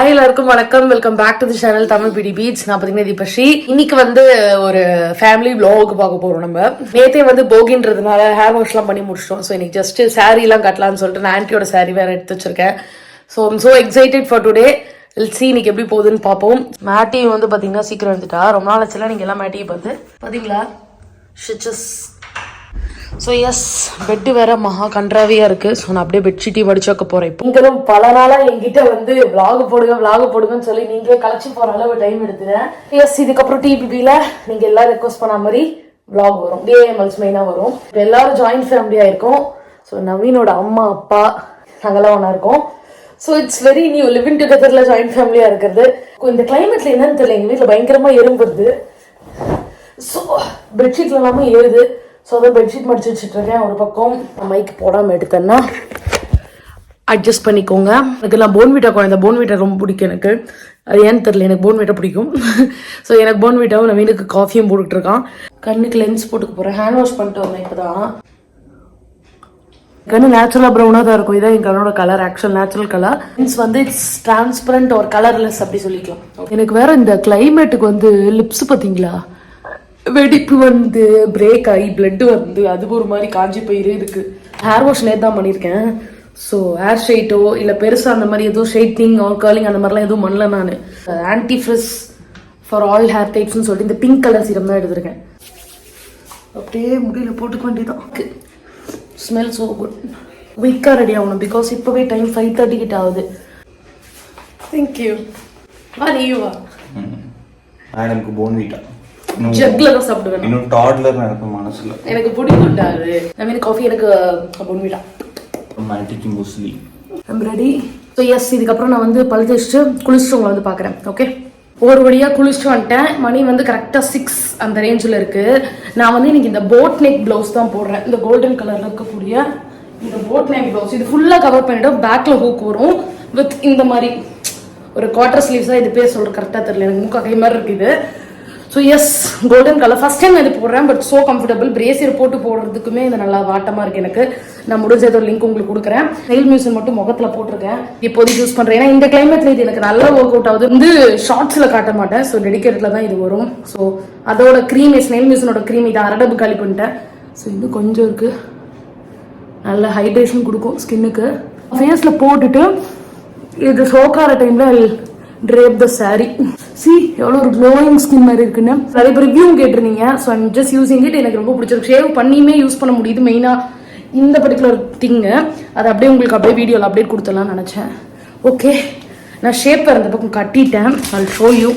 Hi எல்லாருக்கும் வணக்கம். Welcome back to the channel Tamil பிடி பீச். நான் பார்த்தீங்கன்னா தீபஸ்ரீ. இன்னைக்கு வந்து ஒரு ஃபேமிலி vlog பார்க்க போறோம். நம்ம நேத்தே வந்து போகின்றதுனால ஹேர் வாஷ்லாம் பண்ணி முடிச்சிட்டோம். ஸோ இன்னைக்கு ஜஸ்ட் சாரீலாம் கட்டலாம்னு சொல்லிட்டு நான் ஆன்ட்டியோட சாரீ வேற எடுத்து வச்சிருக்கேன். So I'm so excited for today. C இன்னைக்கு எப்படி போகுதுன்னு பார்ப்போம். மேட்டி வந்து பார்த்தீங்கன்னா சீக்கிரம் வந்துட்டா. ரொம்ப நாள் ஆச்சுல நீங்கள் எல்லாம் மேட்டியை பார்த்து பார்த்தீங்களா? ஷிச்சஸ். ஸோ எஸ், பெட்டு வேற மகா கன்றாவியா இருக்கு. ஸோ நான் அப்படியே பெட்ஷீட்டையும் வடிச்சு வைக்க போறேன். இப்போ நீங்களும் பல நாளா என்கிட்ட வந்து விளாக் போடுங்கன்னு சொல்லி நீங்களே கலைச்சி போற அளவு டைம் எடுத்துறேன். எஸ், இதுக்கப்புறம் டிபிபியில நீங்க எல்லாரும் ரெக்வஸ்ட் பண்ண மாதிரி விளாக் வரும். டிஏஎம்எல்ஸ் மெயினா வரும். இப்போ எல்லாரும் ஜாயின்ட் ஃபேமிலியா இருக்கும். ஸோ நவீனோட அம்மா அப்பா நாங்கெல்லாம் ஒன்னா இருக்கோம். So it's very new living டுகெதர்ல ஜாயின்ட் ஃபேமிலியா இருக்கிறது. இந்த கிளைமேட்ல என்னன்னு தெரியல, எங்க வீட்டில் பயங்கரமா எறும்புது. ஸோ பெட்ஷீட்ல எல்லாமே ஏறுது. ஸோ அதை பெட்ஷீட் மடிச்சு வச்சுட்டு இருக்கேன். ஒரு பக்கம் மைக் போடாமல் எடுத்தேன்னா அட்ஜஸ்ட் பண்ணிக்கோங்க. எனக்கு நான் போன்விட்டா குழந்தை, போன்விட்டா ரொம்ப பிடிக்கும் எனக்கு. அது ஏன்னு தெரியல, எனக்கு போன்விட்டா பிடிக்கும். ஸோ எனக்கு போன்விட்டாவும் நவீனுக்கு காஃபியும் போட்டுட்டு இருக்கான். கண்ணுக்கு லென்ஸ் போட்டுக்க போகிறேன். ஹேண்ட் வாஷ் பண்ணிட்டு வரேன் இப்போ தான். கண்ணு நேச்சுரலாக ப்ரௌனாக தான் இருக்கும். இதான் என் கண்ணோட colour, actual natural colour. Means வந்து இட்ஸ் டிரான்ஸ்பரண்ட் ஒரு கலர்லெஸ் அப்படி சொல்லிக்கலாம். எனக்கு வேற இந்த கிளைமேட்டுக்கு வந்து லிப்ஸ் பார்த்தீங்களா, வெடிப்பு வந்து பிரேக் ஆகி பிளட் வந்து அது ஒரு மாதிரி காஞ்சி போயிரு இருக்கு. ஹேர் வாஷ் நேற்று தான் பண்ணியிருக்கேன். ஸோ ஹேர் ஸ்ட்ரைட்டோ இல்லை பெருசாக அந்த மாதிரி எதுவும் ஸ்ட்ரைட்னிங் ஆர் கர்லிங் அந்த மாதிரிலாம் எதுவும் பண்ணல. நான் anti frizz for all hair டைப்ஸ்னு சொல்லிட்டு இந்த பிங்க் கலர் சீரம் தான் எடுத்திருக்கேன். அப்படியே முடியல போட்டுக்க வேண்டியதான். Smell so good. குயிக்காக ரெடி ஆகணும் பிகாஸ் இப்போவே டைம் 5:30 கிட்ட ஆகுது. தேங்க்யூ. வா நீயுவா. எனக்கு போன்விட்டா ஜக்ல தான் சாப்பிடுவேன். இன்னும் டாட்லர் எனக்கு மனசுல எனக்கு பிடிக்கும்டா அது. நவீன காஃபி எனக்கு போன்விட்டா. மேட்டிக்கு muesli. I'm ready. So yes, இதுக்கப்புறம் நான் வந்து பல் தேய்ச்சிட்டு குளிச்சுட்டு உங்களை வந்து பார்க்குறேன். ஓகே, ஒரு வழியாக குளிச்சுட்டு வந்துட்டேன். மணி வந்து கரெக்டாக 6 அந்த ரேஞ்சில் இருக்குது. நான் வந்து இன்னைக்கு இந்த போட் நெக் ப்ளவுஸ் தான் போடுறேன். இந்த கோல்டன் கலரில் இருக்கக்கூடிய இந்த போட் நெக் ப்ளவுஸ். இது ஃபுல்லாக கவர் பண்ணிவிட்டோம். பேக்கில் ஹூக் வரும் வித் இந்த மாதிரி ஒரு குவார்டர் ஸ்லீவ்ஸ் தான். இது பேர் சொல்கிற கரெக்டாக தெரியல, எனக்கு மூக்க கை மாதிரி இருக்குது. So yes, golden colour first time இது போடுறேன். But so comfortable. பிரேசியர் போட்டு போடுறதுக்குமே இது நல்லா வாட்டமாக இருக்குது எனக்கு. நான் முடிஞ்ச ஏதோ லிங்க் உங்களுக்கு கொடுக்குறேன். நெயில் மியூசியம் மட்டும் முகத்தில் போட்டிருக்கேன். இப்போதைக்கு யூஸ் பண்ணுறேன். ஏன்னா இந்த கிளைமேட்ல இது எனக்கு நல்லா ஒர்க் அவுட் ஆகுது. வந்து ஷார்ட்ஸில் காட்ட மாட்டேன். ஸோ டெடிக்கேட்டில் தான் இது வரும். ஸோ அதோட க்ரீம், நெயில் மியூசியனோட க்ரீம் இதை அரடப்பு காலி பண்ணிட்டேன். ஸோ இன்னும் கொஞ்சம் இருக்குது. நல்ல ஹைட்ரேஷன் கொடுக்கும் ஸ்கின்னுக்கு. ஃபேஸில் போட்டுட்டு இது சோக்கார டைமில் drape the saree. See எவ்வளோ ஒரு க்ளோயிங் ஸ்கின் மாதிரி இருக்குன்னு நிறைய பேர் ரிவ்யூ கேட்டிருந்தீங்க. So I'm just using it. எனக்கு ரொம்ப பிடிச்சிருக்கு. ஷேவ் பண்ணியுமே யூஸ் பண்ண முடியுது. மெயினாக இந்த பர்டிகுலர் திங்கு அதை அப்படியே உங்களுக்கு அப்படியே வீடியோவில் அப்டேட் கொடுத்துடலாம்னு நினச்சேன். ஓகே, நான் ஷேப்பர் அந்த பக்கம் கட்டிட்டேன். I'll show you.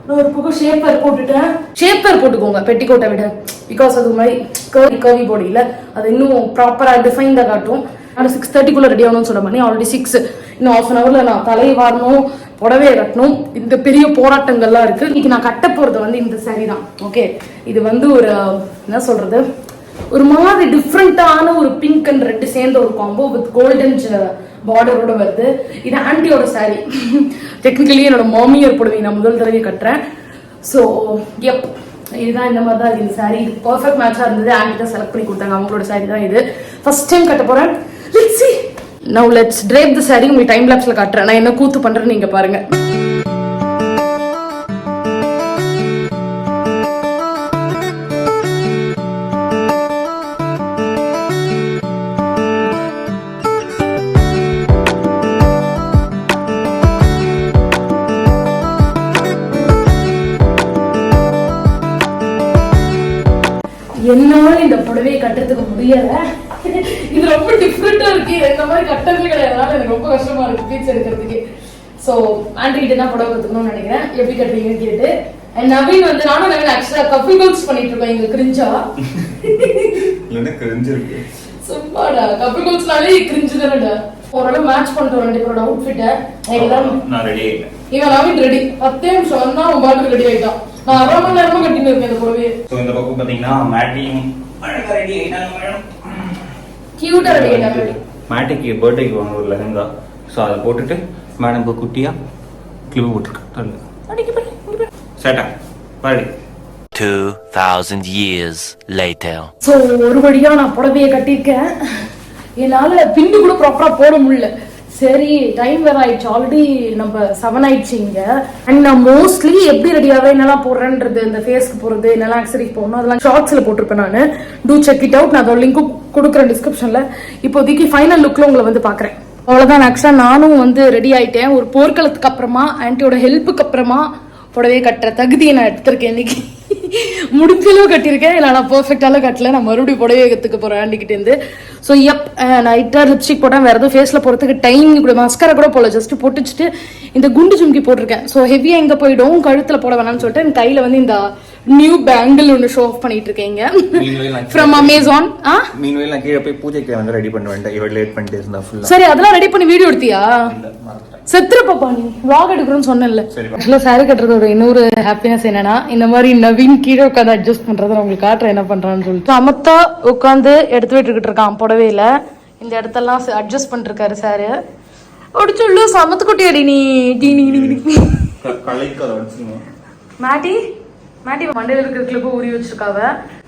நான் ஒரு பக்கம் ஷேப்பர் போட்டுட்டேன். ஷேப்பர் போட்டுக்கோங்க பெட்டிக்கோட்டை விட. பிகாஸ் அது மாதிரி கர்வி பாடியில் அது இன்னும் ப்ராப்பராக டிஃபைன்டாக காட்டும். ஆனால் 6:30 ரெடி ஆகணும்னு சொல்ல மாதிரி ஆல்ரெடி 6. இன்னும் ½ an hourல நான் தலையை வாரணும், புடவையை கட்டணும். இந்த பெரிய போராட்டங்கள்லாம் இருக்கு. இன்னைக்கு நான் கட்ட போறது வந்து இந்த சாரி தான். ஓகே, இது வந்து ஒரு என்ன சொல்றது, ஒரு மாதிரி டிஃப்ரெண்டான ஒரு பிங்க் அண்ட் ரெட் சேர்ந்த ஒரு காம்போ வித் கோல்டன் பார்டரோட வருது. இது ஆன்ட்டியோட சாரி. டெக்னிக்கலி என்னோட மாமியார் புடவை நான் முதல் தடவை கட்டுறேன். ஸோ எப், இதுதான் இந்த மாதிரி தான் இந்த சாரி. இது பர்ஃபெக்ட் மேட்சாக இருந்தது. ஆன்ட்டி தான் செலக்ட் பண்ணி கொடுத்தாங்க. அவங்களோட சாரி தான் இது. ஃபர்ஸ்ட் டைம் கட்ட போறேன். Let's see. Now let's drape the saree. உங்களுக்கு டைம் லாப்ஸ்ல காட்டுறேன் நான் என்ன கூத்து பண்றேன்னு. நீங்க பாருங்க. என்னால இந்த புடவையை கட்டுறதுக்கு முடியல. இது ரொம்ப டிஃப்ரெண்டா இருக்கு. இந்த மாதிரி கட்டவே கிடையாது. எனக்கு ரொம்ப கஷ்டமா இருக்கு பீச் எடுக்கிறதுக்கு. ஸோ ஆண்டி கிட்ட தான் புடவை கத்துக்கணும்னு நினைக்கிறேன். எப்படி கட்டுறீங்கன்னு கேட்டு. அண்ட் நவீன் வந்து நானும் நவீன் ஆக்சுவலா கப்பிள் கோல்ஸ் பண்ணிட்டு இருக்கோம். இங்க கிரிஞ்சா இல்லைன்னா கிரிஞ்சு இருக்கு. சும்மாடா, கப்பிள் கோல்ஸ்னாலே கிரிஞ்சு தானடா. ஓரளவு மேட்ச் பண்ணிட்டு ரெண்டு பேரோட அவுட்ஃபிட்டை. நான் ரெடி ஆயிட்டேன். இவன் நவீன் ரெடி. 10 நிமிஷம் வந்தா அவன் பாட்டுக்கு ரெடி ஆயிட்டான். நான் 1/2 மணி நேரமா கட்டின்னு இருக்கேன் இந்த புடவையை. ஸோ இந்த பக்கம் பார்த்தீங்கன்னா மேட்டியும் அழகா ரெடி ஆயிட்டாங்க. கியூட்டா ரெடி ஆயிட்டாங்க. மேட்டிக்கு பர்த்டேக்கு வாங்க ஒரு லெஹங்கா. ஸோ அதை போட்டுட்டு மேடம் இப்போ குட்டியா கிளிப் போட்டுருக்கேன். சேட்டா பாடி 2000 years later. ஸோ ஒரு வழியா நான் புடவையை கட்டியிருக்கேன். என்னால பின்னு கூட ப்ராப்பரா போட முடியல. சரி டைம் வேற ஆயிடுச்சு, ஆல்ரெடி நம்ம 7 ஆயிடுச்சு இங்க. அண்ட் நான் மோஸ்ட்லி எப்படி ரெடியாவே என்னெல்லாம் போடுறேன்றது, இந்த ஃபேஸ்க்கு போடுறது, என்னெல்லாம் ஆக்சரிஸ் போடணும் அதெல்லாம் ஷார்ட்ஸ்ல போட்டிருப்பேன் நான். Do check it out. நான் அதோட லிங்க்கும் கொடுக்குறேன் டிஸ்கிரிப்ஷன்ல. இப்போதைக்கு ஃபைனல் லுக்ல உங்களை வந்து பாக்குறேன். அவ்வளவுதான். ஆக்சுவலா நானும் வந்து ரெடி ஆயிட்டேன். ஒரு போர்க்களத்துக்கு அப்புறமா ஆன்ட்டியோட ஹெல்ப்புக்கு அப்புறமா புடவையை கட்டுற தகுதியை நான் எடுத்திருக்கேன் இன்னைக்கு. முடிஞ்சளவு கட்டியிருக்கேன். இல்லை நான் பர்ஃபெக்டால கட்டல. நான் மறுபடியும் புடவையை கற்றுக்க போறேன் ஆண்டிக்கிட்ட இருந்து. ஸோ நைட்டாக லிப்ஸ்டிக் போட்டேன். வேற எதுவும் ஃபேஸில் போகிறதுக்கு டைம் கூட மஸ்கரா கூட போல, ஜஸ்ட் போட்டுச்சுட்டு இந்த குண்டு ஜும்கி போட்டிருக்கேன். ஸோ ஹெவியாக எங்கே போயிடும், கழுத்தில் போட வேணாம்னு சொல்லிட்டு என் கையில் வந்து இந்த நியூ பேங்கிள் ஒன்று ஷோ ஆஃப் பண்ணிட்டு இருக்கேங்க ஃப்ரம் அமேசான். மீன்வேல் நான் கீழே போய் பூஜைக்கு வந்து ரெடி பண்ண வேண்டாம், இவள் லேட் பண்ணிட்டு இருந்தா ஃபுல்லா. சரி அதெல்லாம் ரெடி பண்ணி வீடியோ எடுத்தியா? செத்துரு பாப்பா, நீ vlog எடுக்கிறேன்னு சொன்னேன்ல. ஆக்சுவலா சாரி கட்டுறதோட இன்னொரு ஹாப்பினஸ் என்னன்னா, இந்த மாதிரி நவீன் கீழே உட்காந்து அட்ஜஸ்ட் பண்றதை நான் உங்களுக்கு காட்டுறேன் என்ன பண்றான்னு சொல்லிட்டு. அமத்தா உட்காந்து எடுத்து விட்டுக்கிட்டு இருக்கான் புடவையில. இந்த இடத்தெல்லாம் அட்ஜஸ்ட் பண்ணிட்டு இருக்காரு சாரு. அப்படி சொல்லு சமத்து குட்டியாடி நீ. மேட்டி மேட்டி மண்டையில இருக்கிற கிளிப்பு ஊறி வச்சிருக்காவ.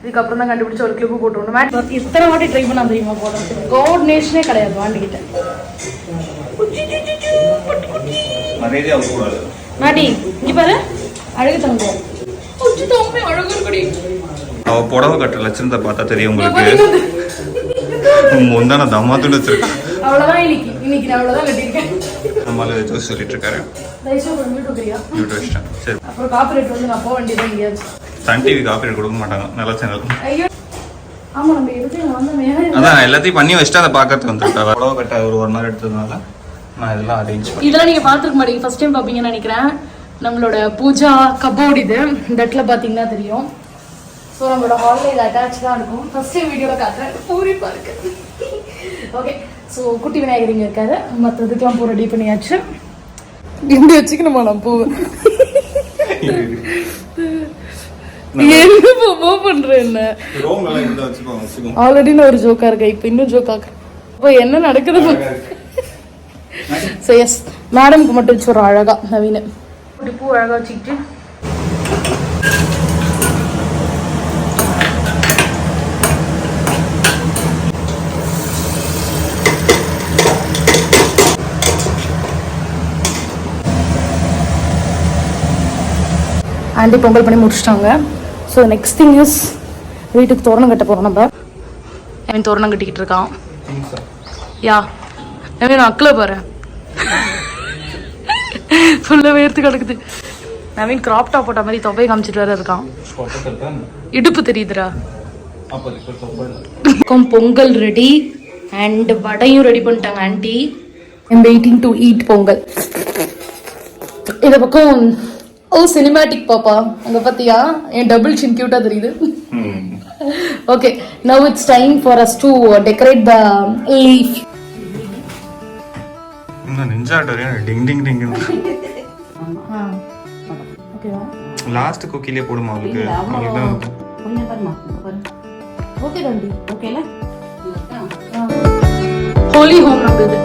இதுக்கப்புறம் தான் கண்டுபிடிச்ச ஒரு கிளிப்பு போட்டு மேட்டி எத்தனை வாட்டி ட்ரை பண்ண தெரியுமா போடுறது. கோஆர்டினேஷனே கிடையாது வாண்டிக்கிட்ட. மாட்டி இங்க பாரு, அழகு தங்கம். அவ புடவை கட்டுற லட்சணத்தை பார்த்தா தெரியும் உங்களுக்கு. முந்தான தம்மாத்துன்னு வச்சிருக்கேன். அவ்வளவுதான் இன்னைக்கு நான் அவ்வளவுதான் கட்டியிருக்கேன். நம்மளால ஏதோ சொல்லிட்டு இருக்காரு. சரி அப்புறம் காப்பிரைட் வந்து நான் போக வேண்டியது எங்கேயாவது. சன் டிவி காப்பிரைட் கொடுக்க மாட்டாங்க, நல்ல சேனல். ஆமா நம்ம எதுக்கு அதான் எல்லாத்தையும் பண்ணி வச்சுட்டு அதை பாக்கிறதுக்கு வந்துருக்காங்க. புடவை கட்ட ஒரு 1 hour எடுத்ததுனால நான் இதெல்லாம் அரேஞ்ச் பண்ணி. இதெல்லாம் நீங்க பாத்துருக்க மாட்டீங்க, ஃபர்ஸ்ட் டைம் பாப்பீங்கன்னு நினைக்கிறேன். நம்மளோட பூஜா கபோர்ட் இது. இந்த இடத்துல பாத்தீங்கன்னா தெரியும். ஸோ நம்மளோட ஹாலில் இது அட்டாச் தான் இருக்கும். ஃபர்ஸ்ட் டைம் வீடியோவில் காட்டுறேன், பூரிப்பா இருக்கு. ஓகே ஸோ குட்டி விநாயகர் இங்கே இருக்காரு. மற்றதுக்கெல்லாம் பூ ரெடி பண்ணியாச்சு. இப்படி வச்சுக்கணுமா நான் பூ? என்ன பூ பண்றேன் என்ன? ஆல்ரெடி நான் ஒரு ஜோக்கா இருக்கேன், இப்போ இன்னும் ஜோக்கா இப்போ என்ன நடக்குது? ஸோ எஸ் மேடம்க்கு மட்டும் வச்சு ஒரு அழகா நவீன இப்படி பூ அழகா வச்சுக்கிட்டு ஆண்டி பொங்கல் பண்ணி முடிச்சிட்டாங்க. ஸோ நெக்ஸ்ட் திங் இஸ் வீட்டுக்கு தோரணம் கட்ட போகிறோம். நம்ம அவன் தோரணம் கட்டிக்கிட்டு இருக்கான். யா நவீன் அக்கில் பாரு, ஃபுல்லாக வேர்த்து கிடக்குது. நவீன் கிராப் டாப் போட்ட மாதிரி தொப்பை காமிச்சிட்டு வேற இருக்கான். இடுப்பு தெரியுதுரா. பொங்கல் ரெடி அண்ட் வடையும் ரெடி பண்ணிட்டாங்க aunty. I'm waiting to eat Pongal. இந்த பக்கம் ஓ சினிமேட்டிக் பாப்பா அங்க பாத்தியா என் டபுள் சின் கியூட்டா தெரியுது. Okay now it's time for us to decorate the leaf. இன்னும் நிஞ்சா டோரியா டிங் டிங் டிங். ஓகேவா? லாஸ்ட் குக்கிலே போடுமா உங்களுக்கு? கொஞ்சம் பாருமா பாரு. ஓகே தம்பி. ஓகேல? ஹோலி ஹோம் நம்மளுது.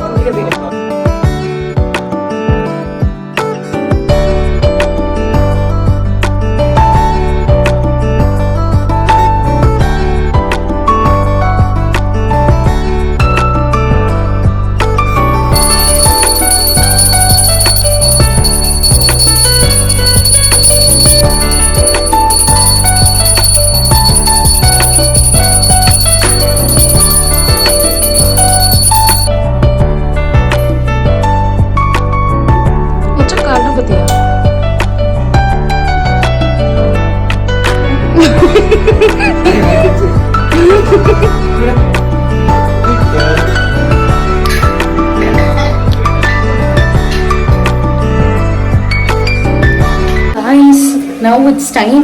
Now it's time.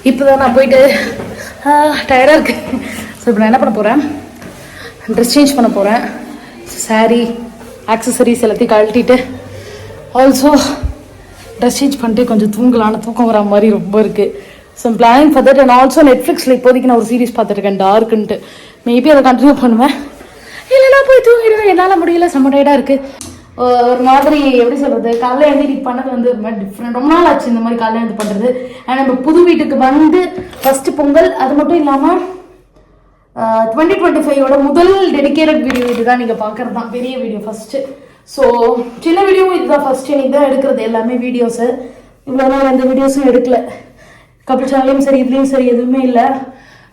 இப்போதான் நான் போயிட்டு டயர்டாக இருக்கு. ஸோ இப்போ நான் என்ன பண்ண போகிறேன், ட்ரெஸ் சேஞ்ச் பண்ண போகிறேன். சாரீ ஆக்சசரிஸ் எல்லாத்தையும் கழட்டிட்டு ஆல்சோ ட்ரெஸ் சேஞ்ச் பண்ணிட்டு கொஞ்சம் தூங்கலான தூக்கம் வர மாதிரி ரொம்ப இருக்குது. So planning for that. And also நெட்ஃப்ளிக்ஸில் இப்போதைக்கு நான் ஒரு சீரிஸ் பார்த்துருக்கேன் டார்க்குன்ட்டு. மேபி அதை கண்டினியூ பண்ணுவேன், இல்லைனா போய் தூங்கிடுவேன். என்னால் முடியல, செம்ம டயர்டாக இருக்குது. ஒரு மாதிரி எப்படி சொல்கிறது, காலையில் எழுந்து இது பண்ணது வந்து ஒரு மாதிரி டிஃப்ரெண்ட். ரொம்ப நாள் ஆச்சு இந்த மாதிரி காலையில் எழுந்து பண்ணுறது. அண்ட் நம்ம புது வீட்டுக்கு வந்து ஃபஸ்ட்டு பொங்கல். அது மட்டும் இல்லாமல் 2025 முதல் டெடிக்கேட்டட் வீடியோ இதுதான். நீங்கள் பார்க்குறது தான் பெரிய வீடியோ ஃபஸ்ட்டு. ஸோ சின்ன வீடியோ இதுதான் ஃபர்ஸ்ட் இன்னைக்கு தான் எடுக்கிறது எல்லாமே வீடியோஸு. இவ்வளோ நாள் எந்த வீடியோஸும் எடுக்கல. கபில் சேனல்லையும் சரி இதுலேயும் சரி எதுவுமே இல்லை.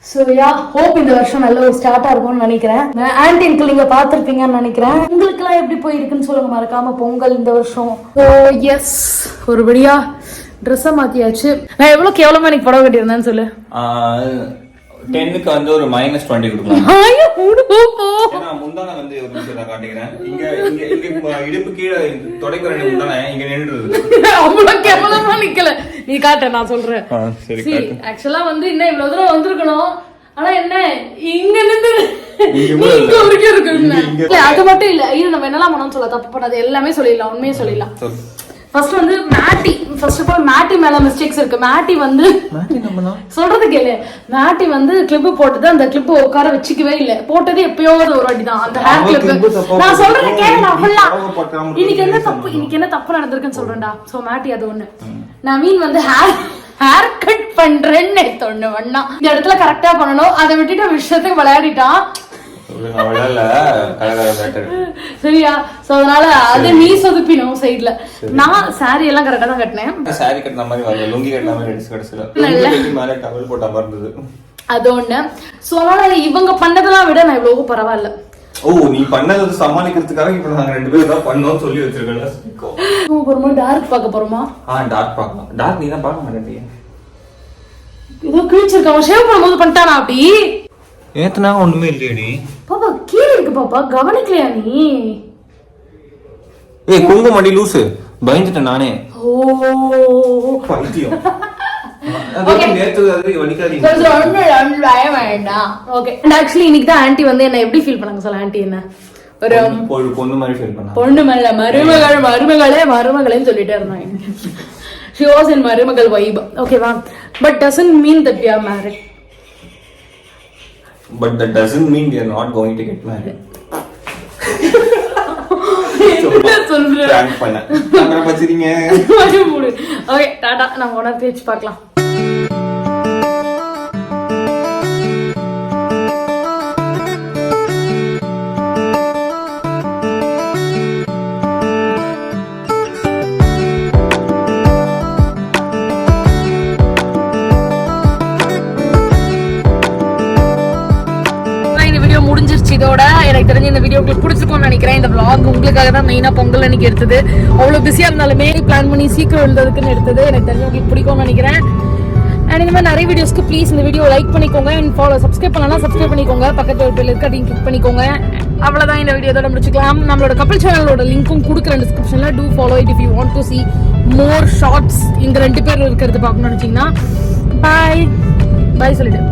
ஸோ யா ஹோப் இந்த வருஷம் நல்ல ஒரு ஸ்டார்ட்டாக இருக்கும்னு நினைக்கிறேன். ஆன்டி அங்கிள் நீங்கள் பார்த்துருப்பீங்கன்னு நினைக்கிறேன். உங்களுக்குலாம் எப்படி போயிருக்குன்னு சொல்லுங்க மறக்காம பொங்கல் இந்த வருஷம். ஸோ எஸ் ஒருபடியா ட்ரெஸ்ஸை மாற்றியாச்சு. நான் எவ்வளோ கேவலமாக எனக்கு புடவை கட்டியிருந்தேன்னு சொல்லு. 10க்கு வந்து ஒரு -20 கொடுக்கலாம். ஏன்னா முந்தானை வந்து ஒரு நிமிஷம் நான் காட்டிக்கிறேன். இங்க இடுப்பு கீழே தொடைக்கு 2 முந்தானை இங்க நின்றுது. அவ்வளவு கேவலமா நிக்கல. நீ காட்ட நான் சொல்றேன். சரி ஆக்சுவலா வந்து இன்னும் இவ்வளவு தூரம் வந்திருக்கணும். ஆனா என்ன இங்க நின்று அது மட்டும் இல்ல. இது நம்ம என்னெல்லாம் பண்ணோம்னு சொல்ல தப்பு பண்ணாது எல்லாமே சொல்லிடலாம். உண்மையே சொல்லிடலாம். ஃபர்ஸ்ட் வந்து மேட்டி. ஃபர்ஸ்ட் ஆஃப் ஆல் மேட்டி மேல மிஸ்டேக்ஸ் இருக்கு. மேட்டி வந்து சொல்றது கேளு. மேட்டி வந்து கிளிப் போட்டது அந்த கிளிப் உட்கார வச்சுக்கவே இல்ல. போட்டது எப்பயோ ஒரு வாட்டி தான் அந்த ஹேர் கிளிப். நான் சொல்றது கேளு. ஃபுல்லா இன்னைக்கு என்ன தப்பு நடந்திருக்குன்னு சொல்றேன்டா. சோ மேட்டி அது ஒண்ணு. நவீன் வந்து ஹேர் கட் பண்றேன்னு ஒண்ணு பண்ணா. இந்த இடத்துல கரெக்டா பண்ணணும். அதை விட்டுட்டு விஷயத்துக்கு விளையாடிட்டான். சரியா? சோ அதனால அது நீ சொதுப்பினும் சைடுல. நான் சாரி எல்லாம் கரெக்டா தான் கட்டினேன். சாரி கட்டின மாதிரி வரல, லுங்கி கட்டின மாதிரி ரெடிஸ் கடைசில மேல டவல் போட்ட மாதிரி இருந்தது. அது ஒண்ணு. சோ அதனால இவங்க பண்ணதெல்லாம் விட நான் இவ்வளவு பரவாயில்ல. ஓ நீ பண்ணது சமாளிக்கிறதுக்காக இப்ப நாங்க 2 பேரும் தான் பண்ணோம் சொல்லி வச்சிருக்கோம்ல. போறோமா டார்க் பார்க்க போறோமா? டார்க் பார்க்கலாம். டார்க் நீ தான் பார்க்க மாட்டேங்க. ஏதோ கிழிச்சிருக்கான். ஷேவ் பண்ணும்போது பண்ணிட்டானா அப்படி? ஏத்தனா ஒண்ணுமே இல்லையடி. பாப்பா கீழே இருக்கு பாப்பா. கவனிக்கலையா நீ? ஏய் குங்குமம் அடி லூசு. பயந்துட்டேன் நானே. ஓ பைத்தியம். ஓகே நேத்து அது வலிக்காதீங்க. ஓகே அண்ட் ஆக்சுவலி இன்னைக்கு தான் ஆன்ட்டி வந்து என்ன எப்படி ஃபீல் பண்ணாங்க சொல்ல. ஆன்ட்டி என்ன ஒரு பொண்ணு மாதிரி ஃபீல் பண்ணாங்க. பொண்ணு மேல மருமகளேன்னு சொல்லிட்டே இருந்தாங்க. She was in மருமகள் vibe. Okay வா? But doesn't mean that we are married. But that doesn't mean we are not going to get married. சொல்றேன். பிராங்க் பண்ண. கேமரா பச்சிரீங்க. ஓகே டாடா. நம்ம உடனே பேச்சு பார்க்கலாம். இதோட எனக்கு தெரிஞ்ச இந்த வீடியோ உங்களுக்கு பிடிச்சிருக்கும்னு நினைக்கிறேன். இந்த vlog உங்களுக்காக தான் மெயினா பொங்கல் அன்னைக்கு எடுத்தது. அவ்வளவு பிஸியா இருந்தாலுமே பிளான் பண்ணி சீக்கிரம் எழுந்ததுக்குன்னு எடுத்தது. எனக்கு தெரிஞ்ச உங்களுக்கு பிடிக்கும்னு நினைக்கிறேன். அண்ட் இந்த மாதிரி நிறைய வீடியோஸ்க்கு ப்ளீஸ் இந்த வீடியோ லைக் பண்ணிக்கோங்க. அண்ட் சப்ஸ்கிரைப் பண்ணலாம் சப்ஸ்கிரைப் பண்ணிக்கோங்க. பக்கத்துல ஒரு பெல் இருக்கு அதையும் கிளிக் பண்ணிக்கோங்க. அவ்வளவுதான் இந்த வீடியோ இதோட முடிச்சுக்கலாம். நம்மளோட கபில் சேனலோட லிங்க்கும் கொடுக்குறேன் டிஸ்கிரிப்ஷன்ல. Do follow it if you want to see more shorts. இந்த 2 பேர் இருக்கிறது பார்க்கணும்னு நினைச்சீங்கன்னா பாய் சொல்லிட்டு